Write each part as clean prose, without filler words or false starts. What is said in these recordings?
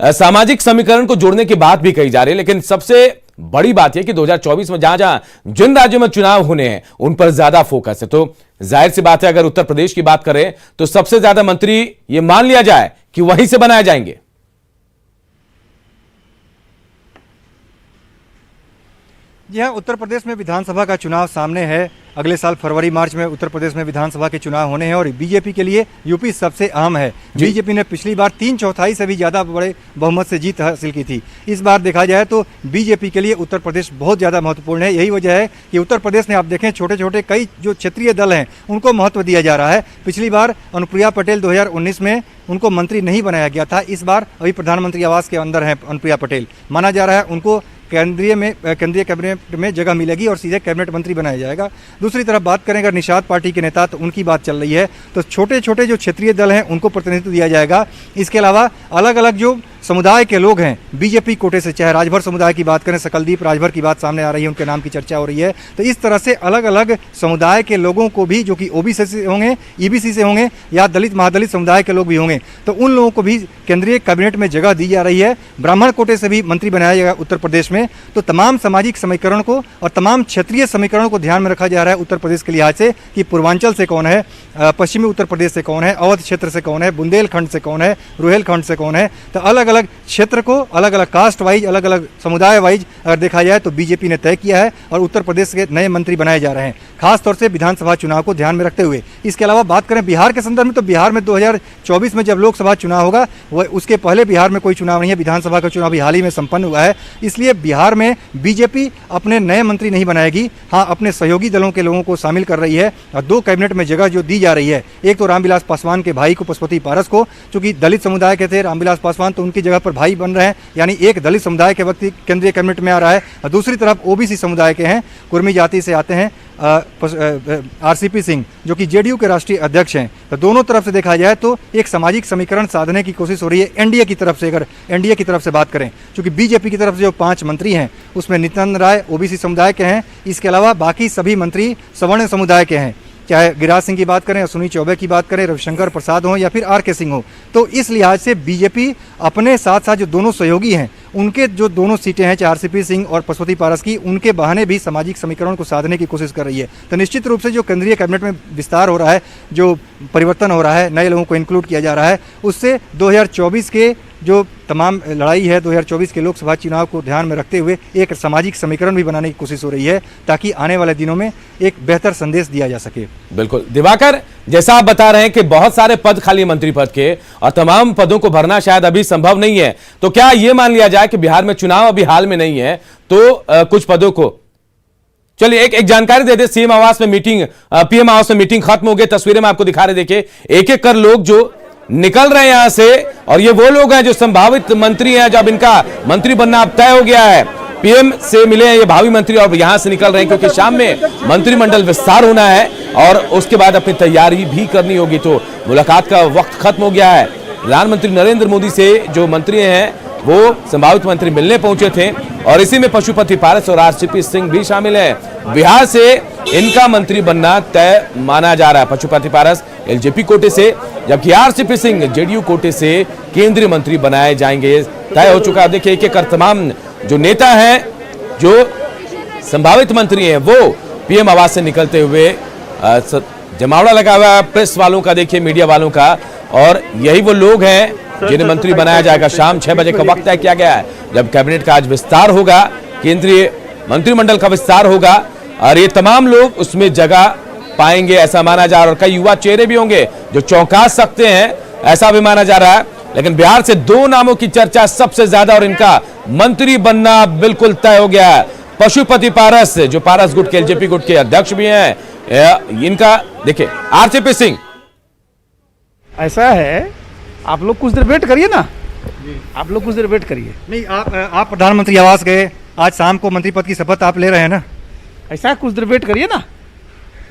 सामाजिक समीकरण को जोड़ने की बात भी कही जा रही है, लेकिन सबसे बड़ी बात यह कि 2024 में जहां जहां जिन राज्यों में चुनाव होने हैं उन पर ज्यादा फोकस है। तो जाहिर सी बात है, अगर उत्तर प्रदेश की बात करें तो सबसे ज्यादा मंत्री यह मान लिया जाए कि वहीं से बनाए जाएंगे। जी हाँ, उत्तर प्रदेश में विधानसभा का चुनाव सामने है। अगले साल फरवरी मार्च में उत्तर प्रदेश में विधानसभा के चुनाव होने हैं और बीजेपी के लिए यूपी सबसे अहम है। बीजेपी ने पिछली बार 3/4 से भी ज़्यादा बड़े बहुमत से जीत हासिल की थी। इस बार देखा जाए तो बीजेपी के लिए उत्तर प्रदेश बहुत ज़्यादा महत्वपूर्ण है। यही वजह है कि उत्तर प्रदेश में आप देखें छोटे छोटे कई जो क्षेत्रीय दल हैं उनको महत्व दिया जा रहा है। पिछली बार अनुप्रिया पटेल 2019 में उनको मंत्री नहीं बनाया गया था। इस बार अभी प्रधानमंत्री आवास के अंदर हैं अनुप्रिया पटेल, माना जा रहा है उनको केंद्रीय कैबिनेट में जगह मिलेगी और सीधे कैबिनेट मंत्री बनाया जाएगा। दूसरी तरफ बात करें अगर निषाद पार्टी के नेता, तो उनकी बात चल रही है, तो छोटे छोटे जो क्षेत्रीय दल हैं उनको प्रतिनिधित्व दिया जाएगा। इसके अलावा अलग अलग जो समुदाय के लोग हैं बीजेपी कोटे से, चाहे राजभर समुदाय की बात करें, सकलदीप राजभर की बात सामने आ रही है, उनके नाम की चर्चा हो रही है। तो इस तरह से अलग अलग समुदाय के लोगों को भी, जो कि ओबीसी से होंगे, ईबीसी से होंगे या दलित महादलित समुदाय के लोग भी होंगे, तो उन लोगों को भी केंद्रीय कैबिनेट में जगह दी जा रही है। ब्राह्मण कोटे से भी मंत्री बनाया जाएगा उत्तर प्रदेश में। तो तमाम सामाजिक समीकरण को और तमाम क्षेत्रीय समीकरणों को ध्यान में रखा जा रहा है उत्तर प्रदेश के लिहाज से कि पूर्वांचल से कौन है, पश्चिमी उत्तर प्रदेश से कौन है, अवध क्षेत्र से कौन है, बुंदेलखंड से कौन है, रुहेलखंड से कौन है। तो अलग अलग क्षेत्र को अलग अलग कास्ट वाइज, अलग अलग समुदाय वाइज अगर देखा जाए तो बीजेपी ने तय किया है और उत्तर प्रदेश के नए मंत्री बनाए जा रहे हैं, खासतौर से विधानसभा चुनाव को ध्यान में रखते हुए। इसके अलावा बात करें बिहार के संदर्भ में, तो बिहार में 2024 में जब लोकसभा चुनाव होगा, वह उसके पहले बिहार में कोई चुनाव नहीं है। विधानसभा का चुनाव भी हाल ही में संपन्न हुआ है, इसलिए बिहार में बीजेपी अपने नए मंत्री नहीं बनाएगी। हाँ, अपने सहयोगी दलों के लोगों को शामिल कर रही है और 2 कैबिनेट में जगह जो दी जा रही है, एक तो रामविलास पासवान के भाई को, पशुपति पारस को, चूंकि दलित समुदाय के थे रामविलास पासवान, तो उनकी जगह पर भाई बन रहे हैं, यानी एक दलित समुदाय के व्यक्ति केंद्रीय कैबिनेट में आ रहा है। और दूसरी तरफ ओबीसी समुदाय के हैं, कुर्मी जाति से आते हैं आरसीपी सिंह, जो कि जेडीयू के राष्ट्रीय अध्यक्ष हैं। तो दोनों तरफ से देखा जाए तो एक सामाजिक समीकरण साधने की कोशिश हो रही है एनडीए की तरफ से। अगर एनडीए की तरफ से बात करें, क्योंकि बीजेपी की तरफ से जो 5 मंत्री हैं उसमें नित्यानंद राय ओबीसी समुदाय के हैं, इसके अलावा बाकी सभी मंत्री सवर्ण समुदाय के हैं, चाहे गिरिराज सिंह की बात करें, सुनील चौबे की बात करें, रविशंकर प्रसाद हो या फिर आर.के. सिंह हो। तो इस लिहाज से बीजेपी अपने साथ साथ जो दोनों सहयोगी हैं उनके जो दोनों सीटें हैं, चाहे आरसीपी सिंह और पशुपति पारस की, उनके बहाने भी सामाजिक समीकरण को साधने की कोशिश कर रही है। तो निश्चित रूप से जो केंद्रीय कैबिनेट में विस्तार हो रहा है, जो परिवर्तन हो रहा है, नए लोगों को इंक्लूड किया जा रहा है, उससे 2024 के जो तमाम लड़ाई है, 2024 के लोकसभा चुनाव को ध्यान में रखते हुए एक सामाजिक समीकरण भी बनाने की कोशिश हो रही है, ताकि आने वाले दिनों में एक बेहतर संदेश दिया जा सके। बिल्कुल दिवाकर, जैसा आप बता रहे हैं कि बहुत सारे पद खाली मंत्री पद के और तमाम पदों को भरना शायद अभी संभव नहीं है, तो क्या ये मान लिया जाए कि बिहार में चुनाव अभी हाल में नहीं है, तो कुछ पदों को, चलिए एक जानकारी दे दे। सीएम आवास में मीटिंग, पीएम आवास में मीटिंग खत्म हो गई, तस्वीरें में आपको दिखा रहे, देखिए एक एक कर लोग जो निकल रहे हैं यहां से, और ये वो लोग हैं जो संभावित मंत्री हैं, जब इनका मंत्री बनना अब तय हो गया है। पीएम से मिले हैं ये भावी मंत्री और यहां से निकल रहे हैं, क्योंकि शाम में मंत्रिमंडल विस्तार होना है और उसके बाद अपनी तैयारी भी करनी होगी। तो मुलाकात का वक्त खत्म हो गया है। प्रधानमंत्री नरेंद्र मोदी से जो मंत्री हैं वो संभावित मंत्री मिलने पहुंचे थे और इसी में पशुपति पारस और आरसीपी सिंह भी शामिल हैं। बिहार से इनका मंत्री बनना तय माना जा रहा है। पशुपति पारस एलजेपी कोटे से, जबकि आरसीपी सिंह जेडीयू कोटे से केंद्रीय मंत्री बनाए जाएंगे, तय हो चुका है। देखिए एक एक तमाम जो नेता हैं, जो संभावित मंत्री हैं, वो पीएम आवास से निकलते हुए जमावड़ा लगा हुआ है प्रेस वालों का, देखिए मीडिया वालों का, और यही वो लोग हैं जिन्हें मंत्री बनाया जाएगा। शाम 6 बजे का वक्त तय किया गया है, जब कैबिनेट का आज विस्तार होगा, केंद्रीय मंत्रिमंडल का विस्तार होगा और ये तमाम लोग उसमें जगह पाएंगे, ऐसा माना जा रहा है। और कई युवा चेहरे भी होंगे जो चौंका सकते हैं, ऐसा भी माना जा रहा है। लेकिन बिहार से 2 नामों की चर्चा सबसे ज्यादा और इनका मंत्री बनना बिल्कुल तय हो गया है। पशुपति पारस, जो पारस गुट के, एलजेपी गुट के अध्यक्ष भी हैं, इनका देखिए आरसीपी सिंह। ऐसा है, आप लोग कुछ देर वेट करिए ना, आप लोग कुछ देर वेट करिए। नहीं, आप प्रधानमंत्री आवास गए, आज शाम को मंत्री पद की शपथ आप ले रहे हैं ना, ऐसा कुछ देर वेट करिए ना।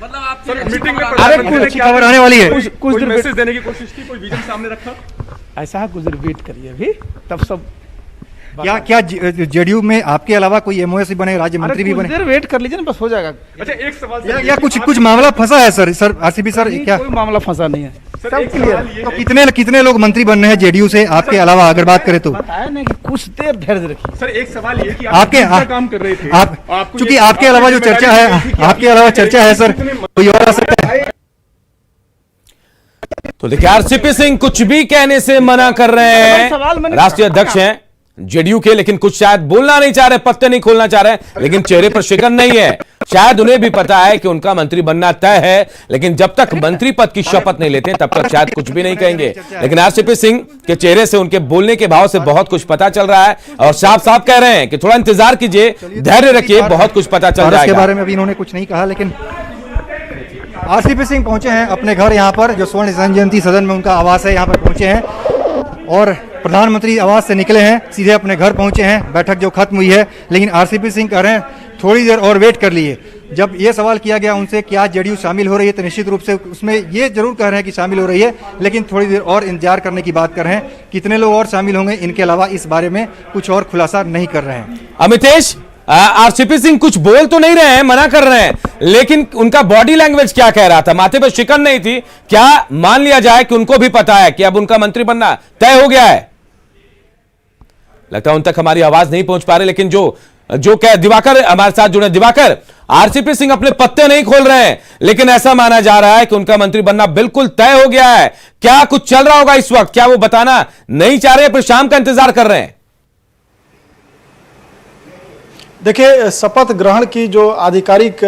मतलब आप मीटिंग में कुछ अच्छी खबर आने वाली है, कुछ देर मैसेज देने की कोशिश की, कोई विजन सामने रखा, ऐसा कुछ देर वेट करिए अभी, तब सब क्या जेडीयू में आपके अलावा कोई एमओएस भी बने, राज्य मंत्री भी कुछ बने? देर वेट कर लीजिए ना, बस हो जाएगा। अच्छा एक सवाल या कुछ मामला फंसा है सर आरसीपी सर, नहीं, क्या कोई मामला फंसा नहीं है, सर, सब एक क्लियर। सवाल ये तो कितने लोग मंत्री बन रहे हैं जेडीयू से आपके अलावा, अगर बात करें तो? बताया ना कि कुछ देर धैर्य रखिए। सर एक सवाल ये कि आपके आप काम कर रहे थे, आपको चूंकि ये- आपके अलावा जो चर्चा है, आपके अलावा चर्चा है सर, कोई और आ सकता है? तो देखिए आरसीपी सिंह कुछ भी कहने से मना कर रहे सवाल हैं, मैंने- राष्ट्रीय अध्यक्ष हैं जेडीयू के, लेकिन कुछ शायद बोलना नहीं चाह रहे, पत्ते नहीं खोलना चाह रहे, लेकिन चेहरे पर शिकन नहीं है। शायद उन्हें भी पता है कि उनका मंत्री बनना तय है, लेकिन जब तक मंत्री पद की शपथ नहीं लेते तब तक शायद कुछ भी नहीं कहेंगे। लेकिन आरसीपी सिंह के चेहरे से, उनके बोलने के भाव से बहुत कुछ पता चल रहा है और साफ साफ कह रहे हैं कि थोड़ा इंतजार कीजिए, धैर्य रखिए, बहुत कुछ पता चल भारत के जाएगा। बारे में अभी इन्होंने कुछ नहीं कहा, लेकिन आरसीपी सिंह पहुंचे हैं अपने घर यहाँ पर, जो स्वर्ण जयंती सदन में उनका आवास है, यहाँ पर पहुंचे हैं और प्रधानमंत्री आवास से निकले हैं, सीधे अपने घर पहुंचे हैं। बैठक जो खत्म हुई है, लेकिन आरसीपी सिंह कह रहे हैं थोड़ी देर और वेट कर लिए। जब ये सवाल किया गया उनसे क्या जेडीयू शामिल हो रही है, तो निश्चित रूप से उसमें ये जरूर कह रहे हैं कि शामिल हो रही है, लेकिन थोड़ी देर और इंतजार करने की बात कर रहे हैं। कितने लोग और शामिल होंगे इनके अलावा इस बारे में कुछ और खुलासा नहीं कर रहे हैं। अमितेश, आरसीपी सिंह कुछ बोल तो नहीं रहे हैं, मना कर रहे हैं, लेकिन उनका बॉडी लैंग्वेज क्या कह रहा था? माथे पर शिकन नहीं थी क्या? मान लिया जाए कि उनको भी पता है कि अब उनका मंत्री बनना तय हो गया है। लगता है उन तक हमारी आवाज नहीं पहुंच पा रही, लेकिन जो कह दिवाकर हमारे साथ जुड़े। दिवाकर, आरसीपी सिंह अपने पत्ते नहीं खोल रहे हैं, लेकिन ऐसा माना जा रहा है कि उनका मंत्री बनना बिल्कुल तय हो गया है। क्या कुछ चल रहा होगा इस वक्त? क्या वो बताना नहीं चाह रहे, फिर शाम का इंतजार कर रहे हैं? देखिए, शपथ ग्रहण की जो आधिकारिक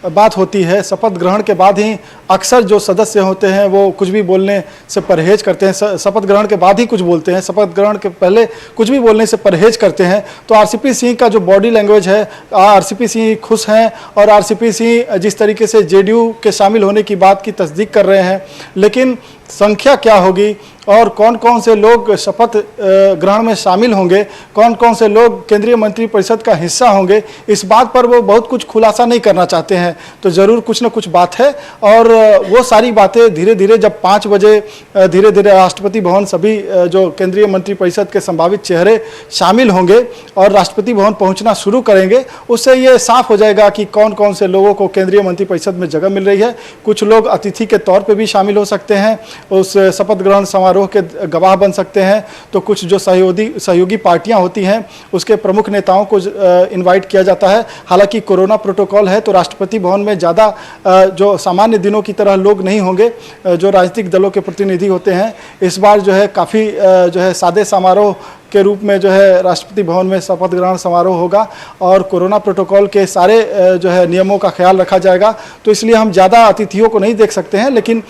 बात होती है, शपथ ग्रहण के बाद ही अक्सर जो सदस्य होते हैं वो कुछ भी बोलने से परहेज करते हैं। शपथ ग्रहण के बाद ही कुछ बोलते हैं, शपथ ग्रहण के पहले कुछ भी बोलने से परहेज करते हैं। तो आरसीपी सिंह का जो बॉडी लैंग्वेज है, आरसीपी सिंह खुश हैं और आरसीपी सिंह जिस तरीके से जेडीयू के शामिल होने की बात की तस्दीक कर रहे हैं, लेकिन संख्या क्या होगी और कौन कौन से लोग शपथ ग्रहण में शामिल होंगे, कौन कौन से लोग केंद्रीय मंत्रिपरिषद का हिस्सा होंगे, इस बात पर वो बहुत कुछ खुलासा नहीं करना चाहते हैं। तो ज़रूर कुछ ना कुछ बात है और वो सारी बातें धीरे धीरे जब 5 बजे धीरे धीरे राष्ट्रपति भवन सभी जो केंद्रीय मंत्रिपरिषद के संभावित चेहरे शामिल होंगे और राष्ट्रपति भवन पहुंचना शुरू करेंगे, उससे ये साफ हो जाएगा कि कौन कौन से लोगों को केंद्रीय मंत्रिपरिषद में जगह मिल रही है। कुछ लोग अतिथि के तौर पर भी शामिल हो सकते हैं, उस शपथ ग्रहण समारोह के गवाह बन सकते हैं। तो कुछ जो सहयोगी पार्टियां होती हैं उसके प्रमुख नेताओं को इनवाइट किया जाता है। हालांकि कोरोना प्रोटोकॉल है तो राष्ट्रपति भवन में ज़्यादा जो सामान्य दिनों की तरह लोग नहीं होंगे। जो राजनीतिक दलों के प्रतिनिधि होते हैं इस बार जो है काफ़ी जो है सादे समारोह के रूप में जो है राष्ट्रपति भवन में शपथ ग्रहण समारोह होगा और कोरोना प्रोटोकॉल के सारे जो है नियमों का ख्याल रखा जाएगा। तो इसलिए हम ज़्यादा अतिथियों को नहीं देख सकते हैं, लेकिन